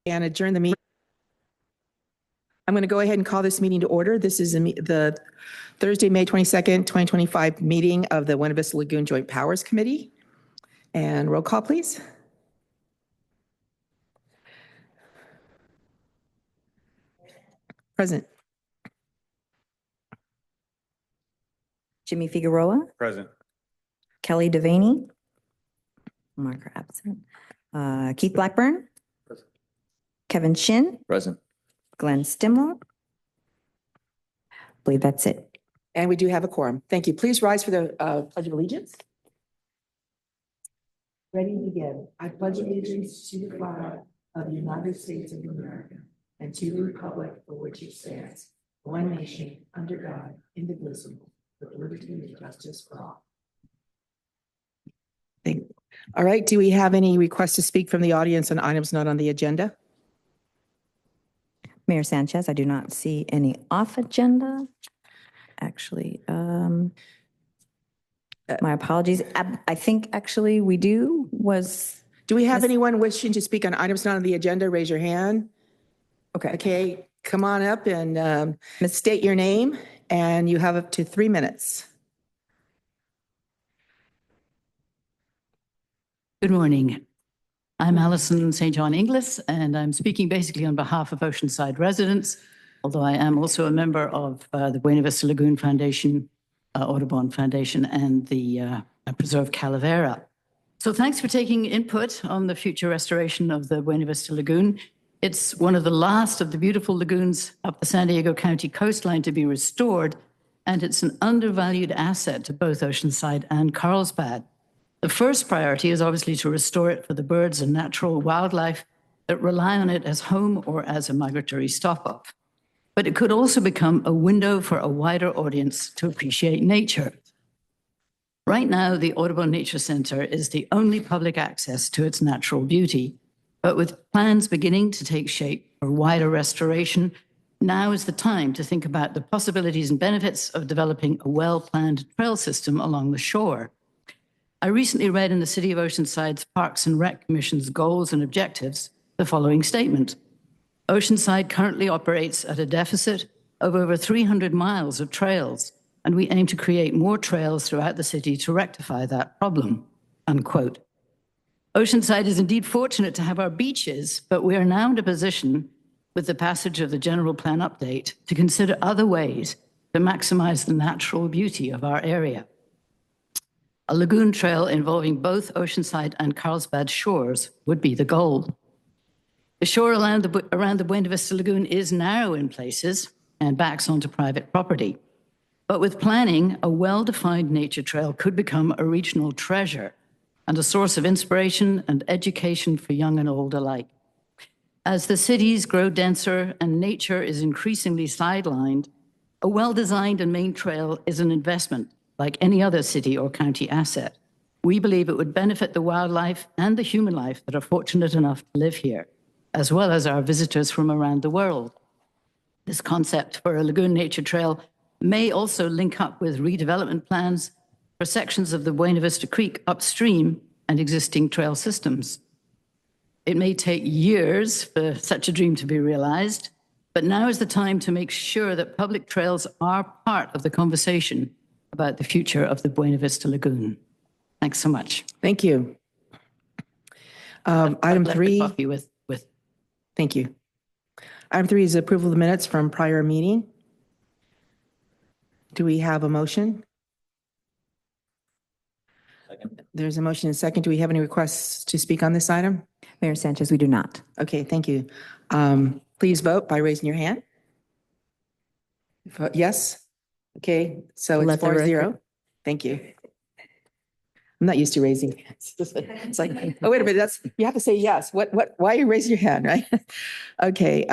And adjourn the meeting. I'm going to go ahead and call this meeting to order. This is the Thursday, May 22nd, 2025 meeting of the Buena Vista Lagoon Joint Powers Committee. And roll call, please. Present. Jimmy Figueroa. Present. Kelly Devaney. Marker absent. Keith Blackburn. Present. Kevin Shin. Present. Glenn Stimmel. I believe that's it. And we do have a quorum. Thank you. Please rise for the Pledge of Allegiance. Ready to begin. I pledge allegiance to the flag of the United States of America and to the republic for which it stands, one nation, under God, indivisible, with liberty and justice for all. All right. Do we have any requests to speak from the audience on items not on the agenda? Mayor Sanchez, I do not see any off agenda. Actually, my apologies. I think actually we do. Do we have anyone wishing to speak on items not on the agenda? Raise your hand. Okay. Okay, come on up and state your name, and you have up to 3 minutes. Good morning. I'm Alison St. John Inglis, and I'm speaking basically on behalf of Oceanside residents, although I am also a member of the Buena Vista Lagoon Foundation, Audubon Foundation, and the Preserve Calavera. So thanks for taking input on the future restoration of the Buena Vista Lagoon. It's one of the last of the beautiful lagoons up the San Diego County coastline to be restored, and it's an undervalued asset to both Oceanside and Carlsbad. The first priority is obviously to restore it for the birds and natural wildlife that rely on it as home or as a migratory stop-off. But it could also become a window for a wider audience to appreciate nature. Right now, the Audubon Nature Center is the only public access to its natural beauty, but with plans beginning to take shape for wider restoration, now is the time to think about the possibilities and benefits of developing a well-planned trail system along the shore. I recently read in the City of Oceanside's Parks and Rec Commission's goals and objectives the following statement. Oceanside currently operates at a deficit of over 300 miles of trails, and we aim to create more trails throughout the city to rectify that problem, unquote. Oceanside is indeed fortunate to have our beaches, but we are now in a position, with the passage of the general plan update, to consider other ways to maximize the natural beauty of our area. A lagoon trail involving both Oceanside and Carlsbad shores would be the goal. The shore around the Buena Vista Lagoon is narrow in places and backs onto private property. But with planning, a well-defined nature trail could become a regional treasure and a source of inspiration and education for young and old alike. As the cities grow denser and nature is increasingly sidelined, a well-designed and main trail is an investment like any other city or county asset. We believe it would benefit the wildlife and the human life that are fortunate enough to live here, as well as our visitors from around the world. This concept for a lagoon nature trail may also link up with redevelopment plans for sections of the Buena Vista Creek upstream and existing trail systems. It may take years for such a dream to be realized, but now is the time to make sure that public trails are part of the conversation about the future of the Buena Vista Lagoon. Thanks so much. Thank you. Item 3. Thank you. Item 3 is approval of the minutes from prior meeting. Do we have a motion? Second. There's a motion and second. Do we have any requests to speak on this item? Mayor Sanchez, we do not. Okay, thank you. Please vote by raising your hand. Yes? Okay, so it's 4-0. Thank you. I'm not used to raising hands. It's like, oh, wait a minute, you have to say yes. Why are you raising your hand, right? Okay,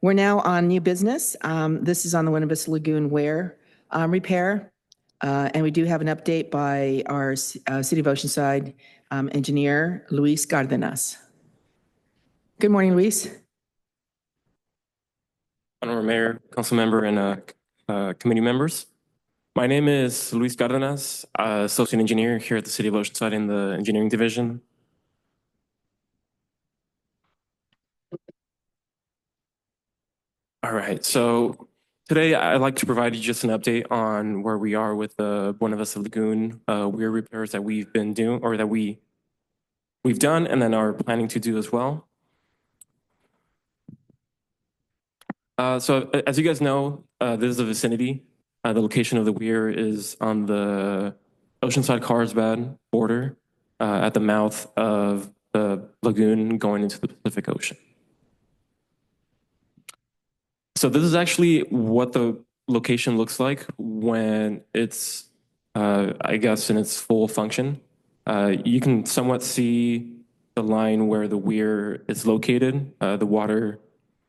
we're now on new business. This is on the Buena Vista Lagoon wear repair. And we do have an update by our City of Oceanside engineer, Luis Cardenas. Good morning, Luis. Honorable Mayor, Council Member, and committee members. My name is Luis Cardenas, Associate Engineer here at the City of Oceanside in the Engineering Division. All right, so today I'd like to provide you just an update on where we are with the Buena Vista Lagoon weir repairs that we've been doing, or that we've done and then are planning to do as well. So as you guys know, this is the vicinity. The location of the weir is on the Oceanside Carlsbad border at the mouth of the lagoon going into the Pacific Ocean. So this is actually what the location looks like when it's, I guess, in its full function. You can somewhat see the line where the weir is located. The water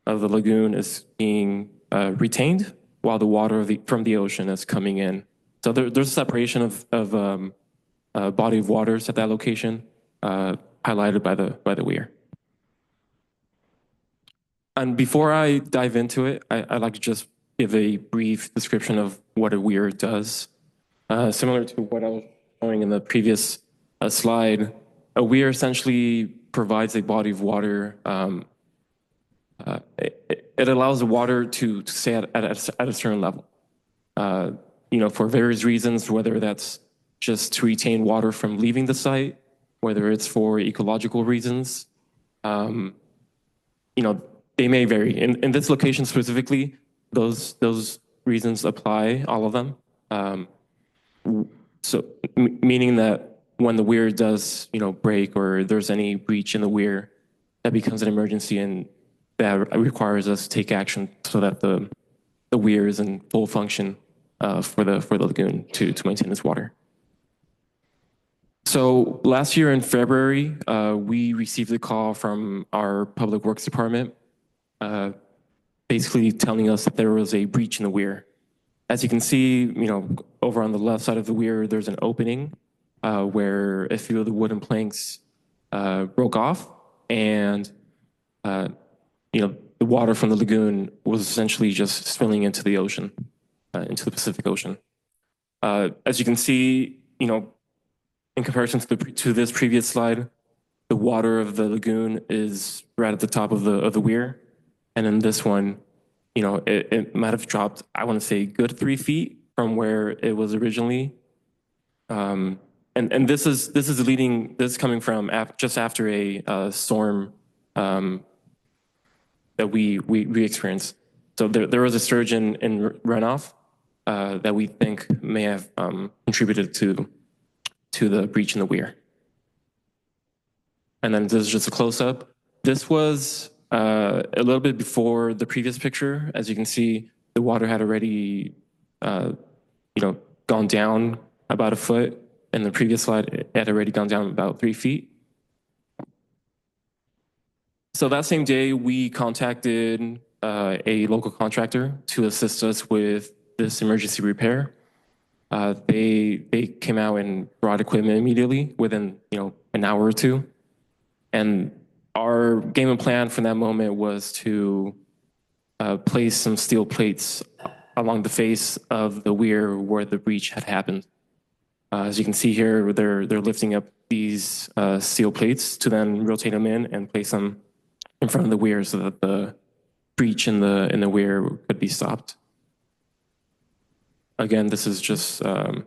of the lagoon is being retained while the water from the ocean is coming in. So there's a separation of body of waters at that location, highlighted by the weir. And before I dive into it, I'd like to just give a brief description of what a weir does. Similar to what I was showing in the previous slide, a weir essentially provides a body of water. It allows the water to stay at a certain level. For various reasons, whether that's just to retain water from leaving the site, whether it's for ecological reasons, they may vary. In this location specifically, those reasons apply, all of them. Meaning that when the weir does, break or there's any breach in the weir, that becomes an emergency and that requires us to take action so that the weir is in full function for the lagoon to maintain its water. So last year in February, we received a call from our Public Works Department, basically telling us that there was a breach in the weir. As you can see, over on the left side of the weir, there's an opening where a few of the wooden planks broke off, and the water from the lagoon was essentially just spilling into the ocean, into the Pacific Ocean. As you can see, in comparison to this previous slide, the water of the lagoon is right at the top of the weir. And in this one, it might have dropped, I want to say, good 3 feet from where it was originally. And this is coming from just after a storm that we experienced. So there was a surge in runoff that we think may have contributed to the breach in the weir. And then this is just a close-up. This was a little bit before the previous picture. As you can see, the water had already, gone down about a foot. In the previous slide, it had already gone down about 3 feet. So that same day, we contacted a local contractor to assist us with this emergency repair. They came out and brought equipment immediately within an hour or two. And our game and plan from that moment was to place some steel plates along the face of the weir where the breach had happened. As you can see here, they're lifting up these steel plates to then rotate them in and place them in front of the weir so that the breach in the weir could be stopped. Again, this is just them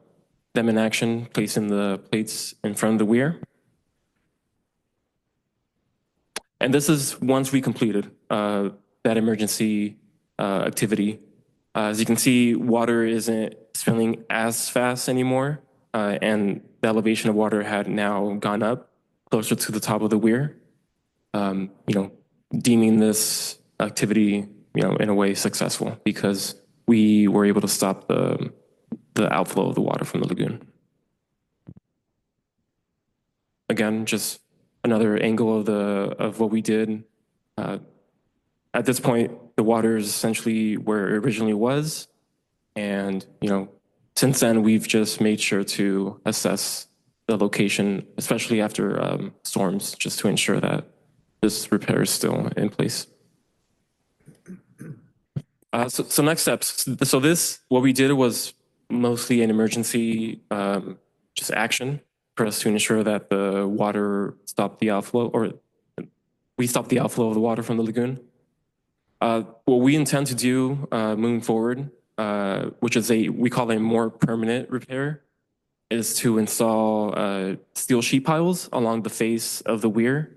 in action, placing the plates in front of the weir. And this is once we completed that emergency activity. As you can see, water isn't spilling as fast anymore, and the elevation of water had now gone up closer to the top of the weir. Deeming this activity, in a way successful because we were able to stop the outflow of the water from the lagoon. Again, just another angle of what we did. At this point, the water is essentially where it originally was. And, since then, we've just made sure to assess the location, especially after storms, just to ensure that this repair is still in place. So next steps. So what we did was mostly an emergency just action for us to ensure that the water stopped the outflow, or we stopped the outflow of the water from the lagoon. What we intend to do moving forward, which is we call it a more permanent repair, is to install steel sheet piles along the face of the weir.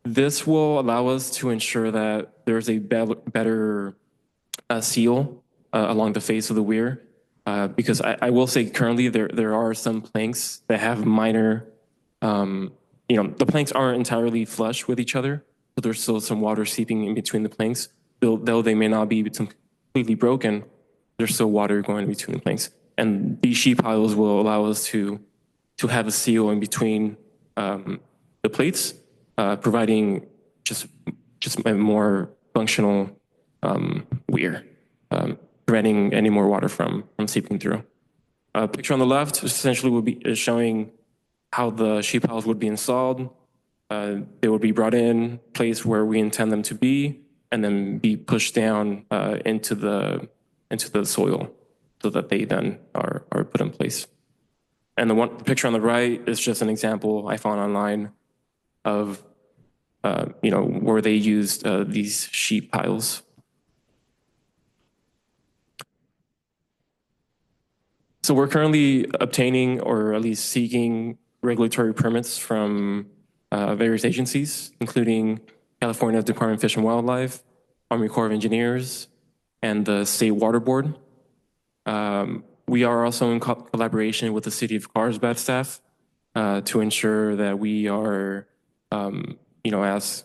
This will allow us to ensure that there's a better seal along the face of the weir. Because I will say currently there are some planks that have minor, the planks aren't entirely flush with each other, but there's still some water seeping in between the planks. Though they may not be completely broken, there's still water going in between the planks. And these sheet piles will allow us to have a seal in between the plates, providing just a more functional weir, preventing any more water from seeping through. Picture on the left essentially is showing how the sheet piles would be installed. They would be brought in, placed where we intend them to be, and then be pushed down into the soil so that they then are put in place. And the picture on the right is just an example I found online of where they used these sheet piles. So we're currently obtaining, or at least seeking, regulatory permits from various agencies, including California Department of Fish and Wildlife, Army Corps of Engineers, and the State Water Board. We are also in collaboration with the City of Carlsbad staff to ensure that we are, as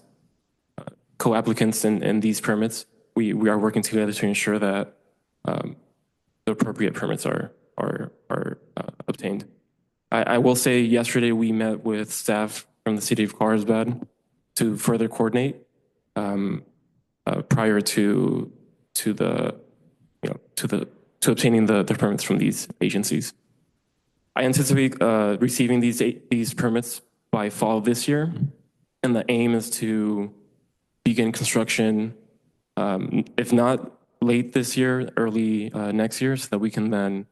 co-applicants in these permits, we are working together to ensure that the appropriate permits are obtained. I will say yesterday we met with staff from the City of Carlsbad to further coordinate prior to obtaining the permits from these agencies. I anticipate receiving these permits by fall this year, and the aim is to begin construction, if not late this year, early next year, so that we can then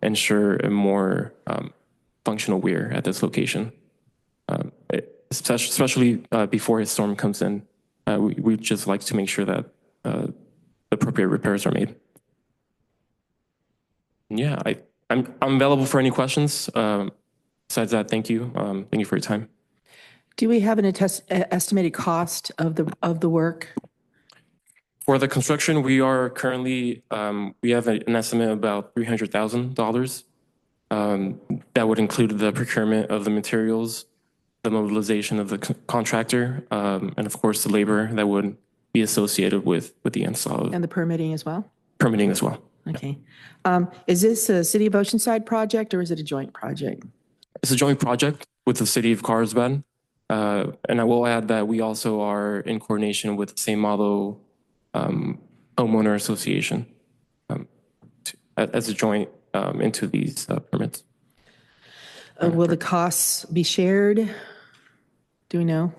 ensure a more functional weir at this location. Especially before a storm comes in, we'd just like to make sure that the appropriate repairs are made. Yeah, I'm available for any questions. Besides that, thank you. Thank you for your time. Do we have an estimated cost of the work? For the construction, we are currently, we have an estimate of about $300,000. That would include the procurement of the materials, the mobilization of the contractor, and of course the labor that would be associated with the install. And the permitting as well? Permitting as well. Okay. Is this a City of Oceanside project or is it a joint project? It's a joint project with the City of Carlsbad. And I will add that we also are in coordination with the St. Malo Homeowner Association as a joint into these permits. Will the costs be shared? Do we know?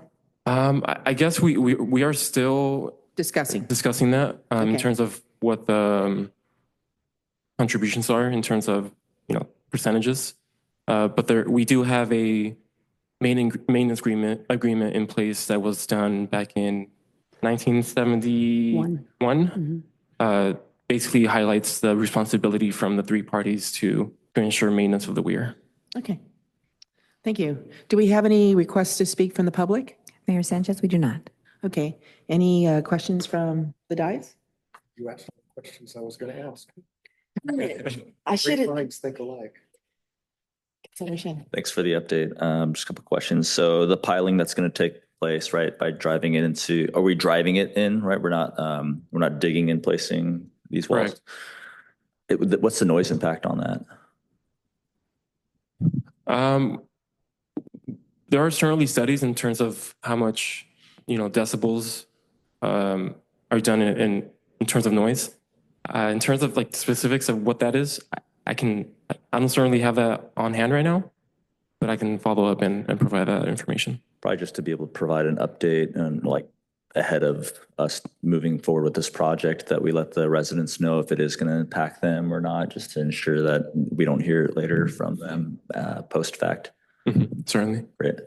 I guess we are still Discussing that Okay. in terms of what the contributions are in terms of percentages. But we do have a maintenance agreement in place that was done back in 1971. Basically highlights the responsibility from the three parties to ensure maintenance of the weir. Okay. Thank you. Do we have any requests to speak from the public? Mayor Sanchez, we do not. Okay. Any questions from the dais? You asked all the questions I was going to ask. I should Great have. minds think alike. Thanks for the update. Just a couple of questions. So the piling that's going to take place, right, by driving it into, are we driving it in, right? We're not digging and placing these walls. Correct. What's the noise impact on that? There are certainly studies in terms of how much decibels are done in terms of noise. In terms of like specifics of what that is, I don't certainly have that on hand right now, but I can follow up and provide that information. Probably just to be able to provide an update and like ahead of us moving forward with this project, that we let the residents know if it is going to impact them or not, just to ensure that we don't hear it later from them post fact. Certainly. Great.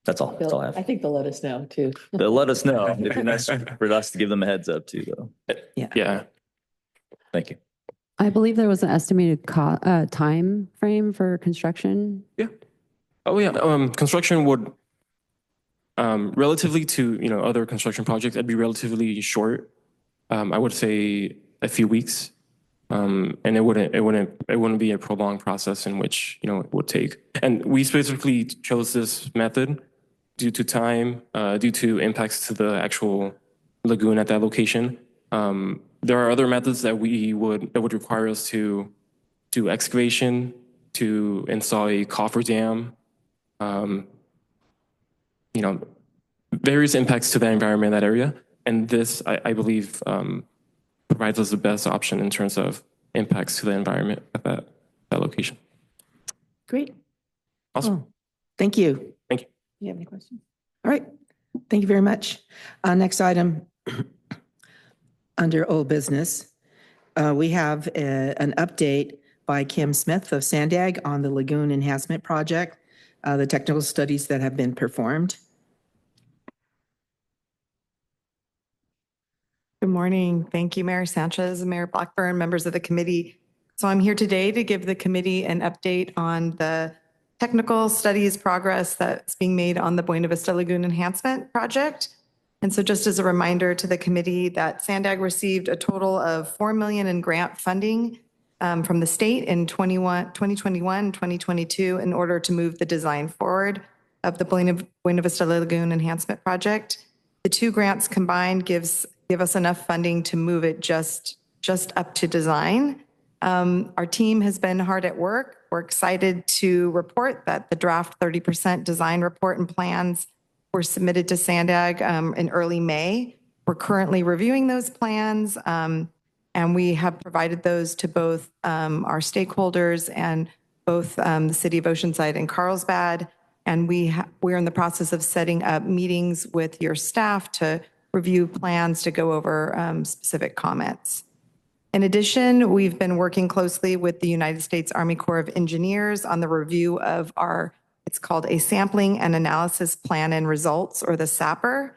That's all. That's all I I have. think they'll let us know too. They'll let us know. It'd be nice for us to give them a heads up too, though. Yeah. Thank you. I believe there was an estimated time frame for construction. Yeah. Oh yeah. Construction would, relatively to, other construction projects, it'd be relatively short. I would say a few weeks. And it wouldn't be a prolonged process in which, it would take. And we specifically chose this method due to time, due to impacts to the actual lagoon at that location. There are other methods that would require us to do excavation, to install a cofferdam, various impacts to the environment in that area. And this, I believe, provides us the best option in terms of impacts to the environment at that location. Great. Awesome. Oh, thank you. Thank you. Do you have any questions? All right. Thank you very much. Next item under old business, we have an update by Kim Smith of Sandag on the Lagoon Enhancement Project, the technical studies that have been performed. Good morning. Thank you, Mayor Sanchez, Mayor Blackburn, members of the committee. So I'm here today to give the committee an update on the technical studies progress that's being made on the Buena Vista Lagoon Enhancement Project. And so just as a reminder to the committee that Sandag received a total of $4 million in grant funding from the state in 2021, 2022 in order to move the design forward of the Buena Vista Lagoon Enhancement Project. The two grants combined give us enough funding to move it just up to design. Our team has been hard at work. We're excited to report that the draft 30% design report and plans were submitted to Sandag in early May. We're currently reviewing those plans, and we have provided those to both our stakeholders and both the City of Oceanside and Carlsbad. And we're in the process of setting up meetings with your staff to review plans to go over specific comments. In addition, we've been working closely with the United States Army Corps of Engineers on the review of it's called a Sampling and Analysis Plan and Results, or the SAPR.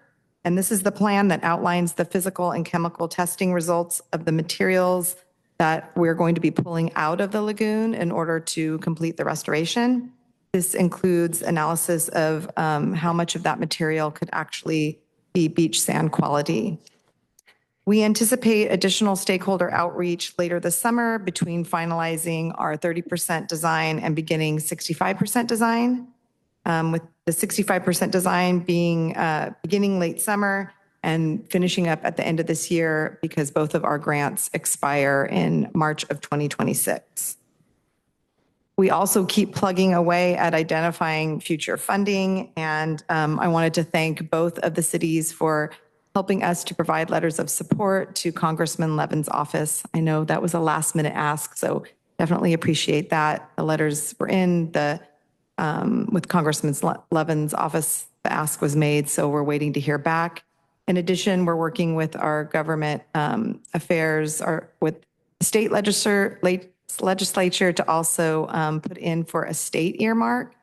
And this is the plan that outlines the physical and chemical testing results of the materials that we're going to be pulling out of the lagoon in order to complete the restoration. This includes analysis of how much of that material could actually be beach sand quality. We anticipate additional stakeholder outreach later this summer between finalizing our 30% design and beginning 65% design, with the 65% design being beginning late summer and finishing up at the end of this year because both of our grants expire in March of 2026. We also keep plugging away at identifying future funding, and I wanted to thank both of the cities for helping us to provide letters of support to Congressman Levin's office. I know that was a last minute ask, so definitely appreciate that. The letters were in with Congressman Levin's office, the ask was made, so we're waiting to hear back. In addition, we're working with our government affairs, with the state legislature to also put in for a state earmark.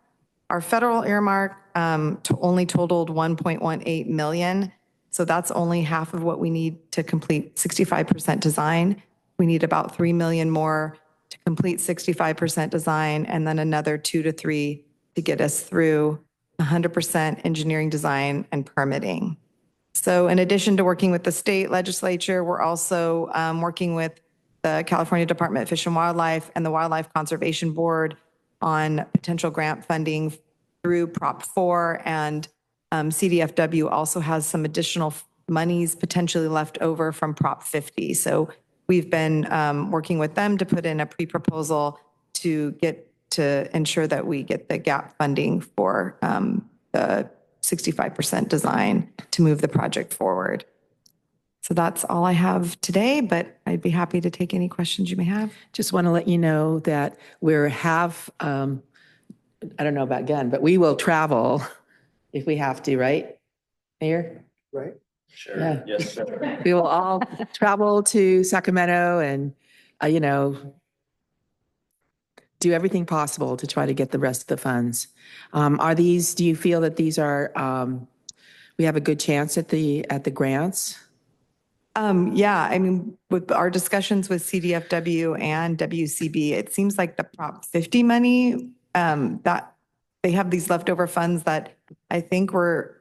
Our federal earmark only totaled $1.18 million. So that's only half of what we need to complete 65% design. We need about $3 million more to complete 65% design, and then another 2 to 3 to get us through 100% engineering design and permitting. So in addition to working with the state legislature, we're also working with the California Department of Fish and Wildlife and the Wildlife Conservation Board on potential grant funding through Prop 4, and CDFW also has some additional monies potentially left over from Prop 50. So we've been working with them to put in a pre-proposal to ensure that we get the gap funding for the 65% design to move the project forward. So that's all I have today, but I'd be happy to take any questions you may have. Just want to let you know that we're I don't know about again, but we will travel if we have to, right, Mayor? Right? Sure. Yeah. Yes, sir. We will all travel to Sacramento and, do everything possible to try to get the rest of the funds. Do you feel that these are, we have a good chance at the grants? Yeah, I mean, with our discussions with CDFW and WCB, it seems like the Prop 50 money, that they have these leftover funds that I think were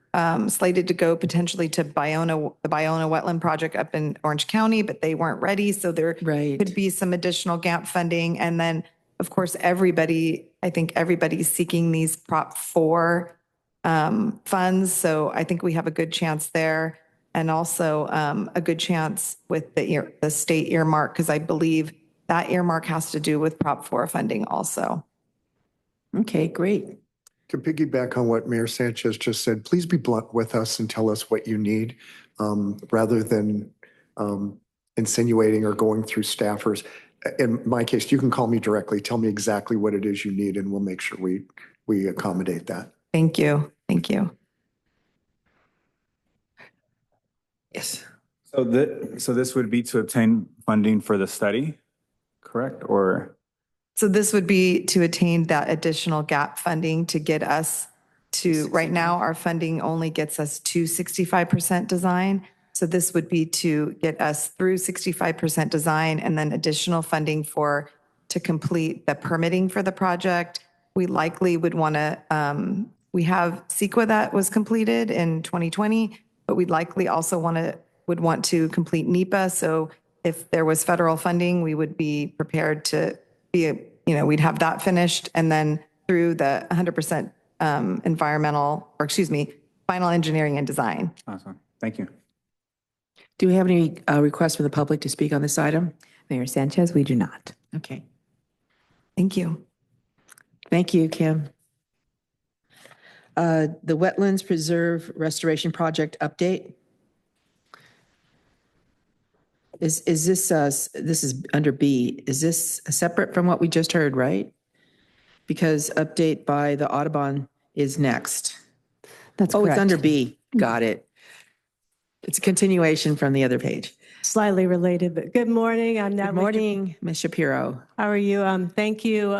slated to go potentially to the Buena Wetland Project up in Orange County, but they weren't ready. So there Right. could be some additional gap funding. And then, of course, I think everybody's seeking these Prop 4 funds. So I think we have a good chance there. And also a good chance with the state earmark, because I believe that earmark has to do with Prop 4 funding also. Okay, great. To piggyback on what Mayor Sanchez just said, please be blunt with us and tell us what you need, rather than insinuating or going through staffers. In my case, you can call me directly, tell me exactly what it is you need, and we'll make sure we accommodate that. Thank you. Thank you. Yes. So this would be to obtain funding for the study, correct? Or So this would be to attain that additional gap funding to get us to, right now, our funding only gets us to 65% design. So this would be to get us through 65% design and then additional funding to complete the permitting for the project. We likely would want to, we have CEQA that was completed in 2020, but we'd likely also would want to complete NEPA. So if there was federal funding, we would be prepared to we'd have that finished, and then through the 100% final engineering and design. awesome. Thank you. Do we have any requests from the public to speak on this item? Mayor Sanchez, we do not. Okay. Thank you. Thank you, Kim. The Wetlands Preserve Restoration Project update. Is this, this is under B, is this separate from what we just heard, right? Because update by the Audubon is next. That's Oh, correct. it's under B. Got it. It's a continuation from the other page. Slightly related, but good morning. I'm Natalie. Good morning, Ms. Shapiro. How are you? Thank you,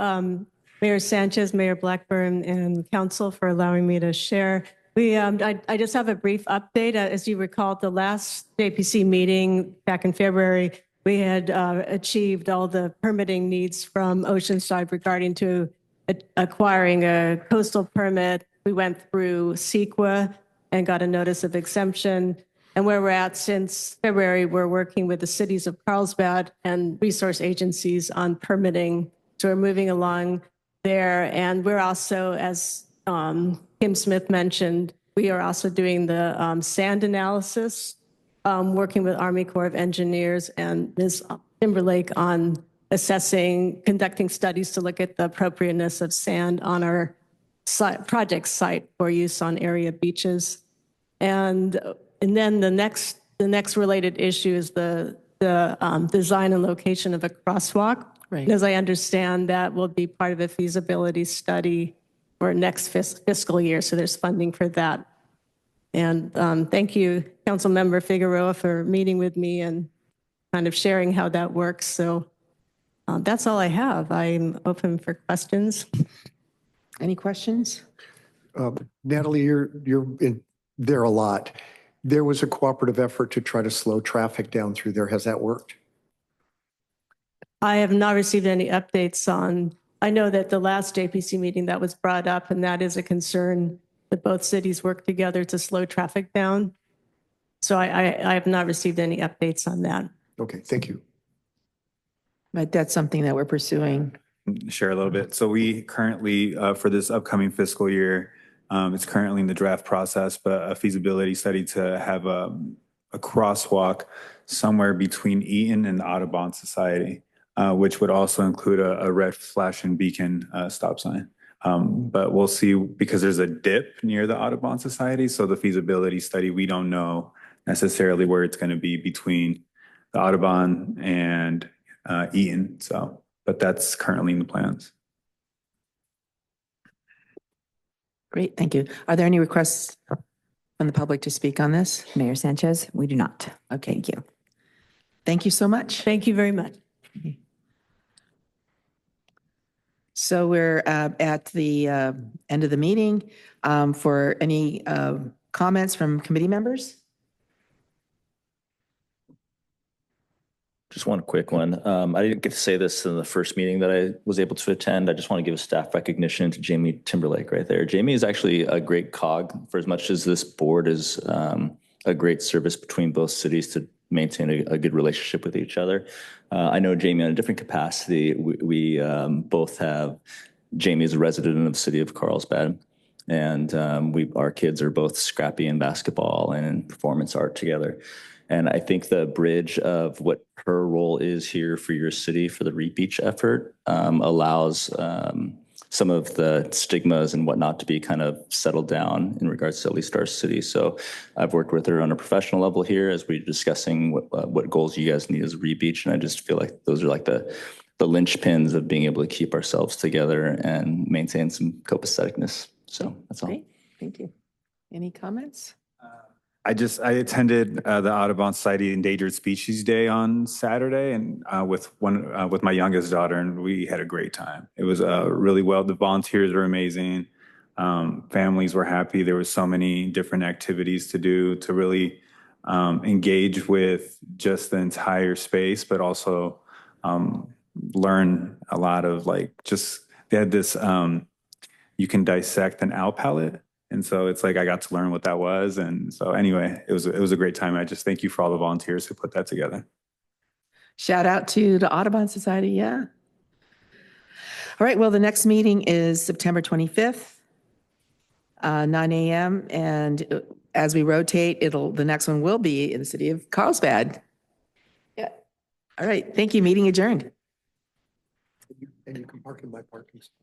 Mayor Sanchez, Mayor Blackburn, and council for allowing me to share. I just have a brief update. As you recall, at the last JPC meeting back in February, we had achieved all the permitting needs from Oceanside regarding to acquiring a coastal permit. We went through CEQA and got a notice of exemption. And where we're at since February, we're working with the cities of Carlsbad and resource agencies on permitting. So we're moving along there. And we're also, as Kim Smith mentioned, we are also doing the sand analysis, working with Army Corps of Engineers and Ms. Timberlake on conducting studies to look at the appropriateness of sand on our project site for use on area beaches. And then the next related issue is the design and location of a crosswalk. Right. As I understand, that will be part of a feasibility study for next fiscal year. So there's funding for that. And thank you, Councilmember Figueroa, for meeting with me and kind of sharing how that works. So that's all I have. I'm open for questions. Any questions? Natalie, you're in there a lot. There was a cooperative effort to try to slow traffic down through there. Has that worked? I have not received any updates on, I know that the last JPC meeting that was brought up, and that is a concern that both cities work together to slow traffic down. So I have not received any updates on that. Okay, thank you. But that's something that we're pursuing. Share a little bit. So we currently, for this upcoming fiscal year, it's currently in the draft process, but a feasibility study to have a crosswalk somewhere between Eaton and the Audubon Society, which would also include a red flashing beacon stop sign. But we'll see, because there's a dip near the Audubon Society. So the feasibility study, we don't know necessarily where it's going to be between the Audubon and Eaton. So, but that's currently in the plans. Great, thank you. Are there any requests from the public to speak on this? Mayor Sanchez, we do not. Okay. Thank you. Thank you so much. Thank you very much. So we're at the end of the meeting. For any comments from committee members? Just one quick one. I didn't get to say this in the first meeting that I was able to attend. I just want to give a staff recognition to Jamie Timberlake right there. Jamie is actually a great cog for as much as this board is a great service between both cities to maintain a good relationship with each other. I know Jamie in a different capacity. We both have Jamie is a resident of the city of Carlsbad. And our kids are both scrappy in basketball and in performance art together. And I think the bridge of what her role is here for your city for the Reap Beach effort allows some of the stigmas and whatnot to be kind of settled down in regards to at least our city. So I've worked with her on a professional level here as we're discussing what goals you guys need as Reap Beach. And I just feel like those are like the linchpins of being able to keep ourselves together and maintain some copaceticness. So that's all. Great, thank you. Any comments? I attended the Audubon Society Endangered Species Day on Saturday, and with my youngest daughter, and we had a great time. It was really well. The volunteers were amazing. Families were happy. There was so many different activities to do to really engage with just the entire space, but also learn a lot of they had this you can dissect an owl pellet. And so it's like I got to learn what that was. And so anyway, it was a great time. I just thank you for all the volunteers who put that together. Shout out to the Audubon Society, yeah. All right, well, the next meeting is September 25th, 9 a.m. And as we rotate, the next one will be in the city of Carlsbad. Yeah. All right, thank you, meeting adjourned. And you can park in my parking spot.